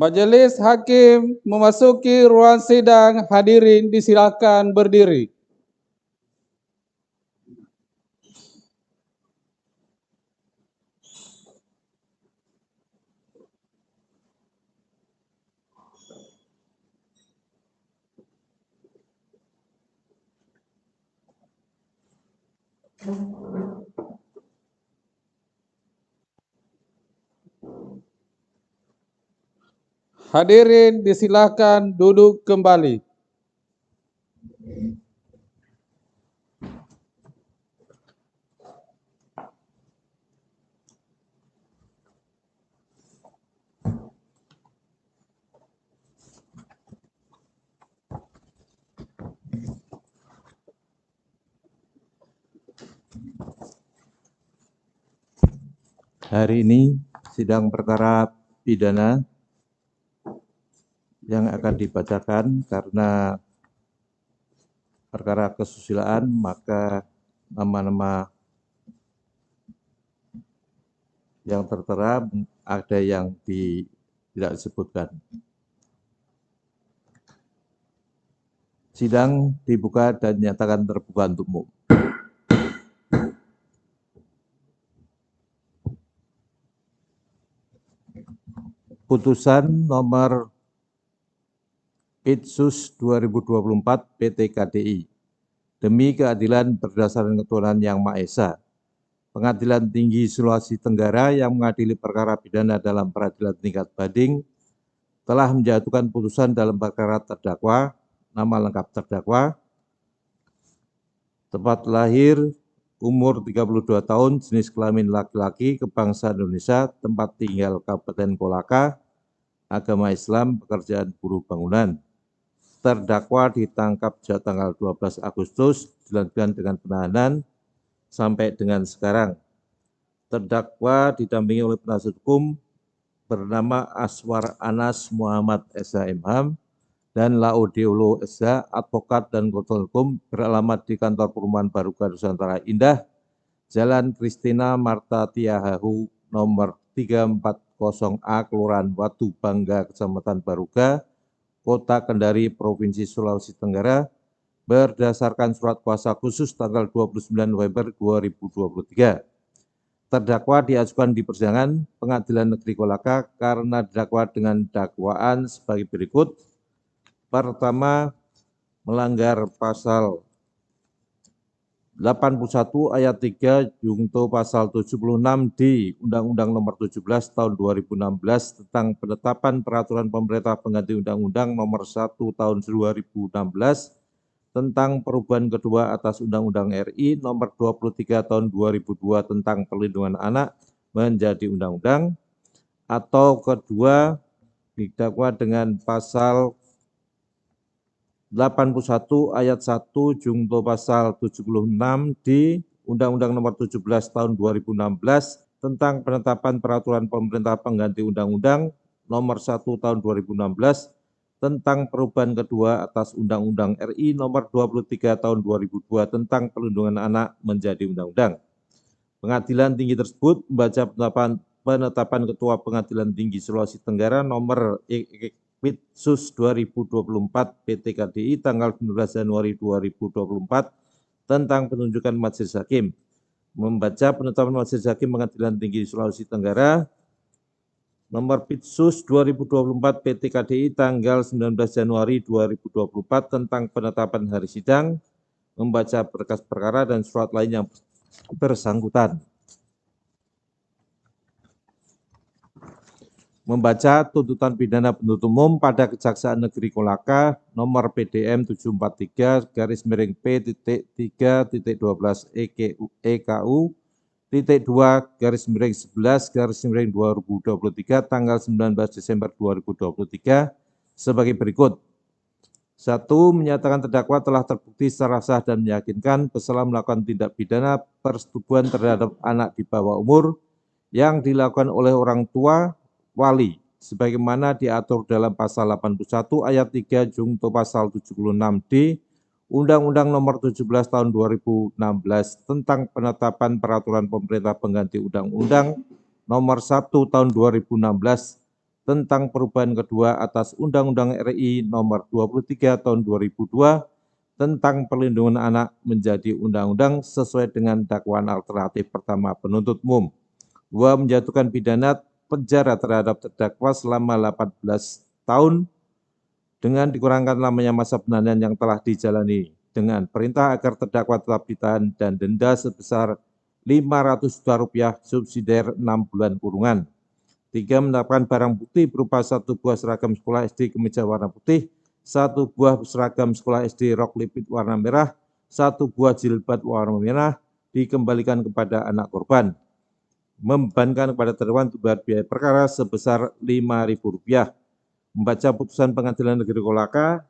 Majelis Hakim memasuki ruang sidang, hadirin disilakan berdiri. Hadirin disilakan duduk kembali. Hari ini sidang perkara pidana yang akan dibacakan karena perkara kesusilaan, maka nama-nama yang tertera ada yang tidak disebutkan. Sidang dibuka dan dinyatakan terbuka untuk umum. Putusan nomor Pitsus 2024 PT KDI. Demi keadilan berdasarkan ketuhanan Yang Maha Esa, Pengadilan Tinggi Sulawesi Tenggara yang mengadili perkara pidana dalam peradilan tingkat banding telah menjatuhkan putusan dalam perkara terdakwa, nama lengkap terdakwa, tempat lahir, umur 32 tahun, jenis kelamin laki-laki, kebangsaan Indonesia, tempat tinggal Kabupaten Kolaka, agama Islam, pekerjaan buruh bangunan. Terdakwa ditangkap sejak tanggal 12 Agustus, dilanjutkan dengan penahanan sampai dengan sekarang. Terdakwa didampingi oleh penasihat hukum bernama Aswar Anas Muhammad SHMH dan Laudeolo SH, advokat dan konsultan hukum, beralamat di Kantor Perumahan Baruga Nusantara Indah, Jalan Kristina Marta Tiahahu, nomor 340A, Kelurahan Watu Bangga, Kecamatan Baruga, Kota Kendari, Provinsi Sulawesi Tenggara, berdasarkan surat kuasa khusus tanggal 29 November 2023. Terdakwa diajukan di persidangan Pengadilan Negeri Kolaka karena didakwa dengan dakwaan sebagai berikut. Pertama, melanggar pasal 81 ayat 3 junto pasal 76D Undang-Undang Nomor 17 Tahun 2016 tentang penetapan peraturan pemerintah pengganti Undang-Undang Nomor 1 Tahun 2016 tentang perubahan kedua atas Undang-Undang RI Nomor 23 Tahun 2002 tentang perlindungan anak menjadi undang-undang, atau kedua didakwa dengan pasal 81 ayat 1 junto pasal 76D Undang-Undang Nomor 17 Tahun 2016 tentang penetapan peraturan pemerintah pengganti Undang-Undang Nomor 1 Tahun 2016 tentang perubahan kedua atas Undang-Undang RI Nomor 23 Tahun 2002 tentang perlindungan anak menjadi undang-undang. Pengadilan tinggi tersebut membaca penetapan Ketua Pengadilan Tinggi Sulawesi Tenggara nomor Pitsus 2024 PT KDI tanggal 19 Januari 2024 tentang penunjukan majelis hakim. Membaca penetapan majelis hakim Pengadilan Tinggi Sulawesi Tenggara nomor Pitsus 2024 PT KDI tanggal 19 Januari 2024 tentang penetapan hari sidang, membaca berkas perkara dan surat lain yang bersangkutan. Membaca tuntutan pidana penuntut umum pada Kejaksaan Negeri Kolaka nomor PDM 743-P.3.12 EKU (2)11/2023 tanggal 19 Desember 2023 sebagai berikut. 1. Menyatakan terdakwa telah terbukti secara sah dan meyakinkan bersalah melakukan tindak pidana persetubuhan terhadap anak di bawah umur yang dilakukan oleh orang tua wali sebagaimana diatur dalam pasal 81 ayat 3 junto pasal 76D Undang-Undang Nomor 17 Tahun 2016 tentang penetapan peraturan pemerintah pengganti Undang-Undang Nomor 1 Tahun 2016 tentang perubahan kedua atas Undang-Undang RI Nomor 23 Tahun 2002 tentang perlindungan anak menjadi undang-undang sesuai dengan dakwaan alternatif pertama penuntut umum. 2. Menjatuhkan pidana penjara terhadap terdakwa selama 18 tahun dengan dikurangkan lamanya masa penahanan yang telah dijalani, dengan perintah agar terdakwa tetap ditahan dan denda sebesar Rp500 juta subsidiar 6 bulan kurungan. 3. Menetapkan barang bukti berupa 1 buah seragam sekolah SD kemeja warna putih, 1 buah seragam sekolah SD rok lipit warna merah, 1 buah jilbab warna merah dikembalikan kepada anak korban. Membebankan kepada terdakwa untuk bayar biaya perkara sebesar Rp5.000. Membaca putusan Pengadilan Negeri Kolaka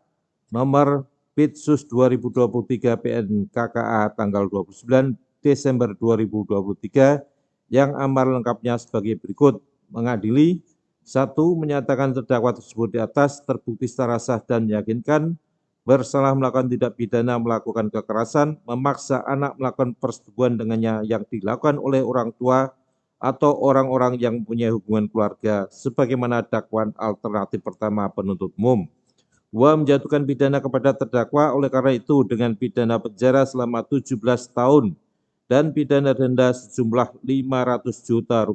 nomor Pitsus 2023 PN KKA tanggal 29 Desember 2023 yang amar lengkapnya sebagai berikut. Mengadili: 1. Menyatakan terdakwa tersebut di atas terbukti secara sah dan meyakinkan bersalah melakukan tindak pidana melakukan kekerasan, memaksa anak melakukan persetubuhan dengannya yang dilakukan oleh orang tua atau orang-orang yang mempunyai hubungan keluarga sebagaimana dakwaan alternatif pertama penuntut umum. 2. Menjatuhkan pidana kepada terdakwa oleh karena itu dengan pidana penjara selama 17 tahun dan pidana denda sejumlah Rp500 juta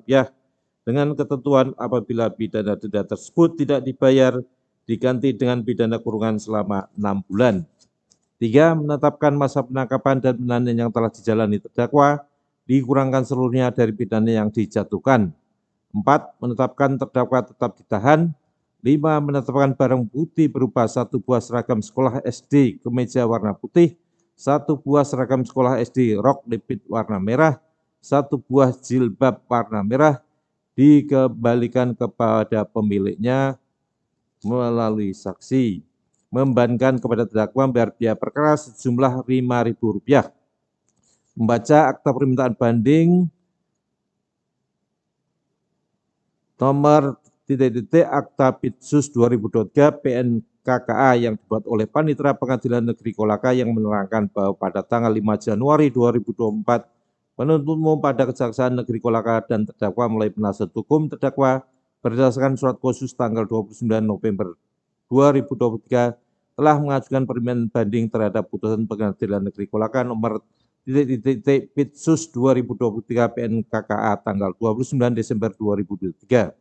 dengan ketentuan apabila pidana denda tersebut tidak dibayar diganti dengan pidana kurungan selama 6 bulan. 3. Menetapkan masa penangkapan dan penahanan yang telah dijalani terdakwa dikurangkan seluruhnya dari pidana yang dijatuhkan. 4. Menetapkan terdakwa tetap ditahan. 5. Menetapkan barang bukti berupa 1 buah seragam sekolah SD kemeja warna putih, 1 buah seragam sekolah SD rok lipit warna merah, 1 buah jilbab warna merah dikembalikan kepada pemiliknya melalui saksi. Membebankan kepada terdakwa membayar biaya perkara sejumlah Rp5.000. Membaca akta permintaan banding nomor akta Pitsus 2023 PN KKA yang dibuat oleh Panitera Pengadilan Negeri Kolaka yang menerangkan bahwa pada tanggal 5 Januari 2024 penuntut umum pada Kejaksaan Negeri Kolaka dan terdakwa mulai penasihat hukum terdakwa berdasarkan surat khusus tanggal 29 November 2023 telah mengajukan permintaan banding terhadap putusan Pengadilan Negeri Kolaka nomor Pitsus 2023 PN KKA tanggal 29 Desember 2023.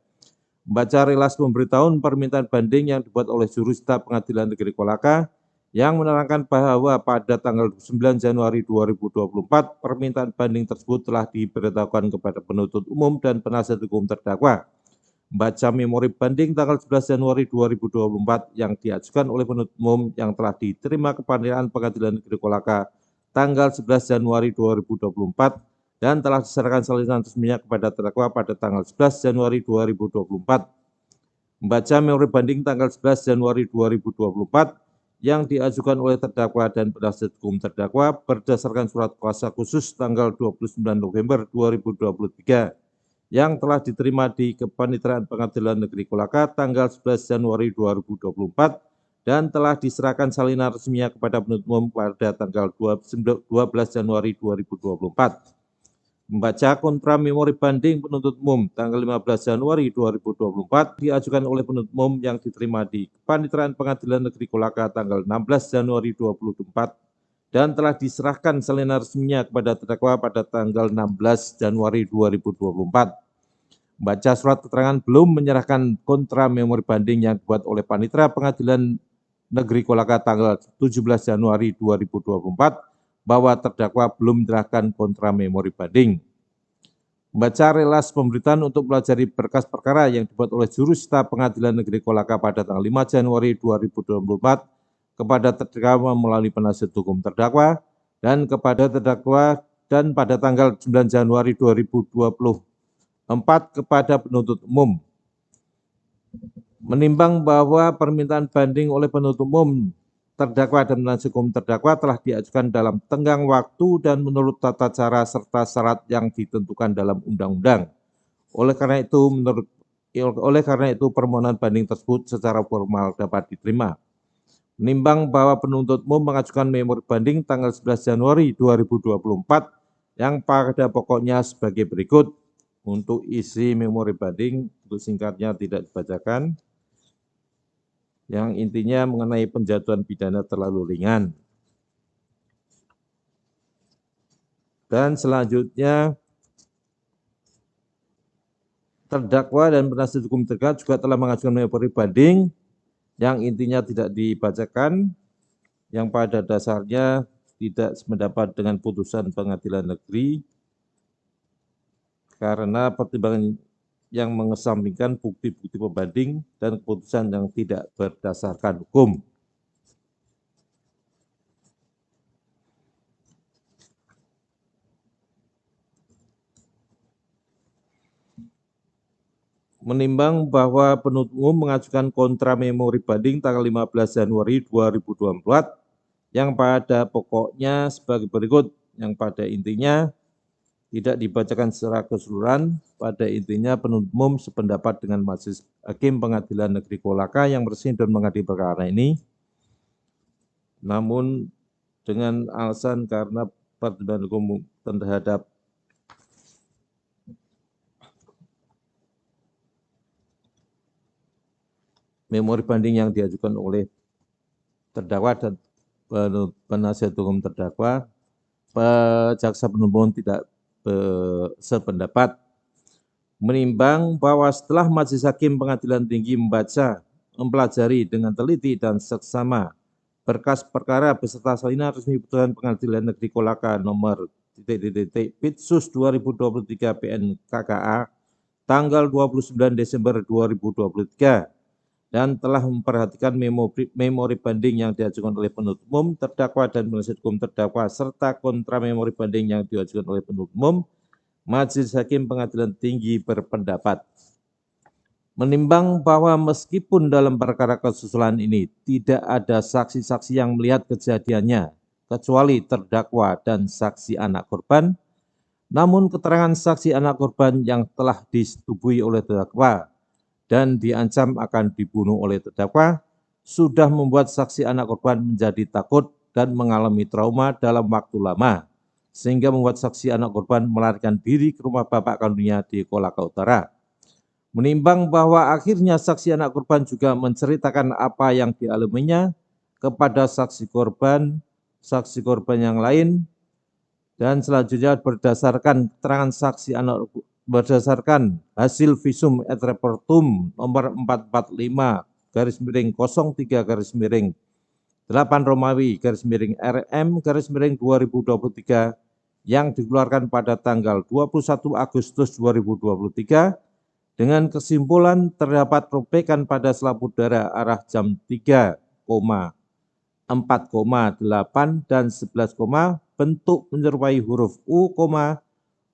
Membaca relasi pemberitahuan permintaan banding yang dibuat oleh Jurusita Pengadilan Negeri Kolaka yang menerangkan bahwa pada tanggal 9 Januari 2024 permintaan banding tersebut telah diberitahukan kepada penuntut umum dan penasihat hukum terdakwa. Membaca memori banding tanggal 11 Januari 2024 yang diajukan oleh penuntut umum yang telah diterima kepanitiaan Pengadilan Negeri Kolaka tanggal 11 Januari 2024 dan telah diserahkan salinan resminya kepada terdakwa pada tanggal 11 Januari 2024. Membaca memori banding tanggal 11 Januari 2024 yang diajukan oleh terdakwa dan penasihat hukum terdakwa berdasarkan surat kuasa khusus tanggal 29 November 2023 yang telah diterima di Kepaniteraan Pengadilan Negeri Kolaka tanggal 11 Januari 2024 dan telah diserahkan salinan resminya kepada penuntut umum pada tanggal 12 Januari 2024. Membaca kontra memori banding penuntut umum tanggal 15 Januari 2024 diajukan oleh penuntut umum yang diterima di Kepaniteraan Pengadilan Negeri Kolaka tanggal 16 Januari 2024 dan telah diserahkan salinan resminya kepada terdakwa pada tanggal 16 Januari 2024. Membaca surat keterangan belum menyerahkan kontra memori banding yang dibuat oleh Panitera Pengadilan Negeri Kolaka tanggal 17 Januari 2024 bahwa terdakwa belum menyerahkan kontra memori banding. Membaca relas pemberitaan untuk pelajari berkas perkara yang dibuat oleh Jurusita Pengadilan Negeri Kolaka pada tanggal 5 Januari 2024 kepada terdakwa melalui penasihat hukum terdakwa dan kepada terdakwa dan pada tanggal 9 Januari 2024 kepada penuntut umum. Menimbang bahwa permintaan banding oleh penuntut umum terdakwa dan penasihat hukum terdakwa telah diajukan dalam tenggang waktu dan menurut tata cara serta syarat yang ditentukan dalam undang-undang. Oleh karena itu permohonan banding tersebut secara formal dapat diterima. Menimbang bahwa penuntut umum mengajukan memori banding tanggal 11 Januari 2024 yang pada pokoknya sebagai berikut. Untuk isi memori banding untuk singkatnya tidak dibacakan, yang intinya mengenai penjatuhan pidana terlalu ringan. Dan selanjutnya, terdakwa dan penasihat hukum terkait juga telah mengajukan memori banding yang intinya tidak dibacakan, yang pada dasarnya tidak sependapat dengan putusan pengadilan negeri karena pertimbangan yang mengesampingkan bukti-bukti pembanding dan keputusan yang tidak berdasarkan hukum. Menimbang bahwa penuntut umum mengajukan kontra memori banding tanggal 15 Januari 2024 yang pada pokoknya sebagai berikut, yang pada intinya tidak dibacakan secara keseluruhan, pada intinya penuntut umum sependapat dengan Majelis Hakim Pengadilan Negeri Kolaka yang resmi dan mengadili perkara ini, namun dengan alasan karena pertimbangan hukum terhadap memori banding yang diajukan oleh terdakwa dan penasihat hukum terdakwa, jaksa penuntut umum tidak sependapat. Menimbang bahwa setelah Majelis Hakim Pengadilan Tinggi membaca, mempelajari dengan teliti dan seksama berkas perkara beserta salinan resmi putusan Pengadilan Negeri Kolaka nomor Pitsus 2023 PN KKA tanggal 29 Desember 2023 dan telah memperhatikan memori banding yang diajukan oleh penuntut umum, terdakwa dan penasihat hukum terdakwa serta kontra memori banding yang diajukan oleh penuntut umum, Majelis Hakim Pengadilan Tinggi berpendapat menimbang bahwa meskipun dalam perkara kesusulan ini tidak ada saksi-saksi yang melihat kejadiannya kecuali terdakwa dan saksi anak korban, namun keterangan saksi anak korban yang telah disetujui oleh terdakwa dan diancam akan dibunuh oleh terdakwa sudah membuat saksi anak korban menjadi takut dan mengalami trauma dalam waktu lama, sehingga membuat saksi anak korban melarikan diri ke rumah bapak kandungnya di Kolaka Utara. Menimbang bahwa akhirnya saksi anak korban juga menceritakan apa yang dialaminya kepada saksi korban yang lain, dan selanjutnya berdasarkan keterangan saksi anak berdasarkan hasil visum et repertum nomor 445-03-8 Romawi RM 2023 yang dikeluarkan pada tanggal 21 Agustus 2023 dengan kesimpulan terdapat robekan pada selap udara arah jam 3,4,8 dan 11, bentuk menyerupai huruf U,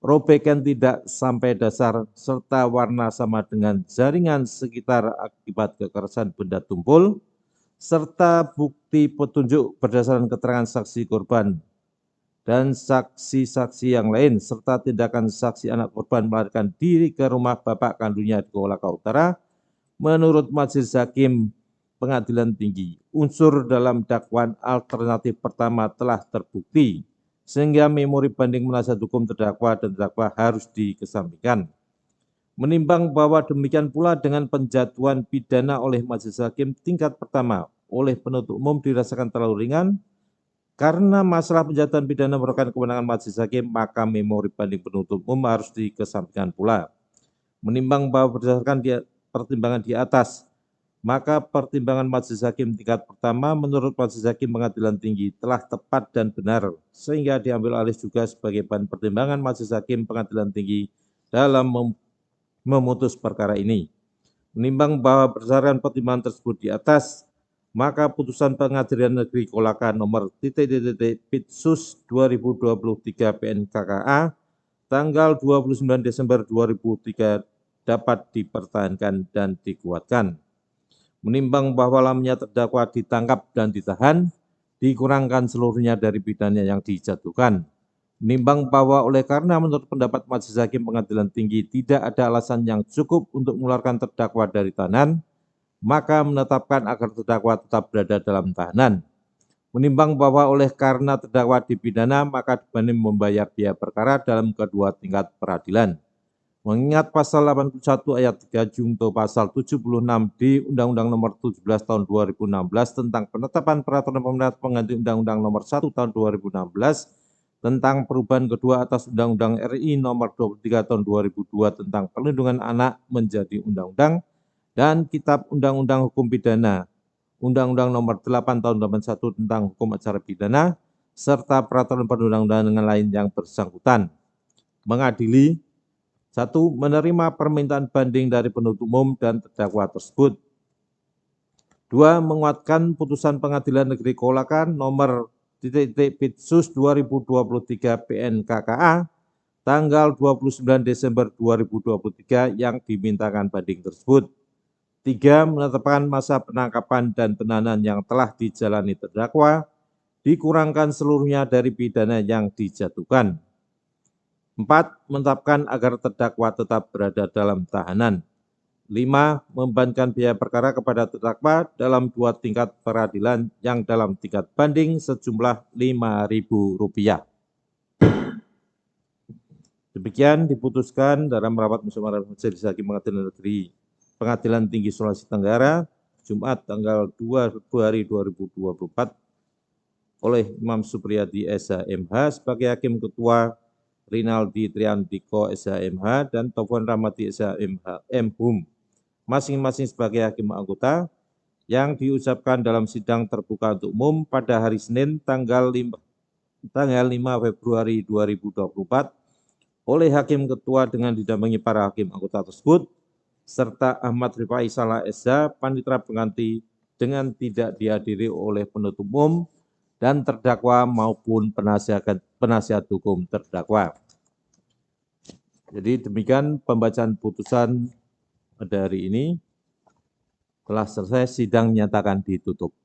robekan tidak sampai dasar, serta warna sama dengan jaringan sekitar akibat kekerasan benda tumpul, serta bukti petunjuk berdasarkan keterangan saksi korban dan saksi-saksi yang lain, serta tindakan saksi anak korban melarikan diri ke rumah bapak kandungnya di Kolaka Utara, menurut Majelis Hakim Pengadilan Tinggi, unsur dalam dakwaan alternatif pertama telah terbukti, sehingga memori banding penasihat hukum terdakwa dan terdakwa harus dikesampingkan. Menimbang bahwa demikian pula dengan penjatuhan pidana oleh Majelis Hakim tingkat pertama oleh penuntut umum dirasakan terlalu ringan, karena masalah penjatuhan pidana merupakan kewenangan Majelis Hakim, maka memori banding penuntut umum harus dikesampingkan pula. Menimbang bahwa berdasarkan pertimbangan di atas, maka pertimbangan Majelis Hakim tingkat pertama menurut Majelis Hakim Pengadilan Tinggi telah tepat dan benar, sehingga diambil alih juga sebagai bahan pertimbangan Majelis Hakim Pengadilan Tinggi dalam memutus perkara ini. Menimbang bahwa berdasarkan pertimbangan tersebut di atas, maka putusan Pengadilan Negeri Kolaka nomor Pitsus 2023 PN KKA tanggal 29 Desember 2003 dapat dipertahankan dan dikuatkan. Menimbang bahwa lamanya terdakwa ditangkap dan ditahan, dikurangkan seluruhnya dari pidana yang dijatuhkan. Menimbang bahwa oleh karena menurut pendapat Majelis Hakim Pengadilan Tinggi tidak ada alasan yang cukup untuk mengeluarkan terdakwa dari tahanan, maka menetapkan agar terdakwa tetap berada dalam tahanan. Menimbang bahwa oleh karena terdakwa dipidana, maka dibanding membayar biaya perkara dalam kedua tingkat peradilan. Mengingat pasal 81 ayat 3 junto pasal 76 di Undang-Undang Nomor 17 Tahun 2016 tentang penetapan peraturan pemerintah pengganti Undang-Undang Nomor 1 Tahun 2016 tentang perubahan kedua atas Undang-Undang RI Nomor 23 Tahun 2002 tentang perlindungan anak menjadi undang-undang, dan Kitab Undang-Undang Hukum Pidana Undang-Undang Nomor 8 Tahun 81 tentang hukum acara pidana, serta peraturan perundang-undangan lain yang bersangkutan. Mengadili: 1. Menerima permintaan banding dari penuntut umum dan terdakwa tersebut. 2. Menguatkan putusan Pengadilan Negeri Kolaka nomor Pitsus 2023 PN-KKA tanggal 29 Desember 2023 yang dimintakan banding tersebut. 3. Menetapkan masa penangkapan dan penahanan yang telah dijalani terdakwa dikurangkan seluruhnya dari pidana yang dijatuhkan. 4. Menetapkan agar terdakwa tetap berada dalam tahanan. 5. Membebankan biaya perkara kepada terdakwa dalam 2 tingkat peradilan yang dalam tingkat banding sejumlah Rp5.000. Demikian diputuskan dalam rapat musyawarah majelis hakim Pengadilan Tinggi Sulawesi Tenggara, Jumat tanggal 2 Februari 2024 oleh Imam Supriyadi SH.MH sebagai Hakim Ketua, Rinaldi Triandiko SH.MH, dan Taufan Rahmati SH.MH M.Hum, masing-masing sebagai Hakim Anggota, yang diucapkan dalam sidang terbuka untuk umum pada hari Senin tanggal 5 Februari 2024 oleh Hakim Ketua dengan didampingi para Hakim Anggota tersebut, serta Ahmad Rifai Salah SH, Panitera Pengganti, dengan tidak dihadiri oleh penuntut umum dan terdakwa maupun penasihat hukum terdakwa. Jadi demikian pembacaan putusan pada hari ini. Telah selesai, sidang nyatakan ditutup.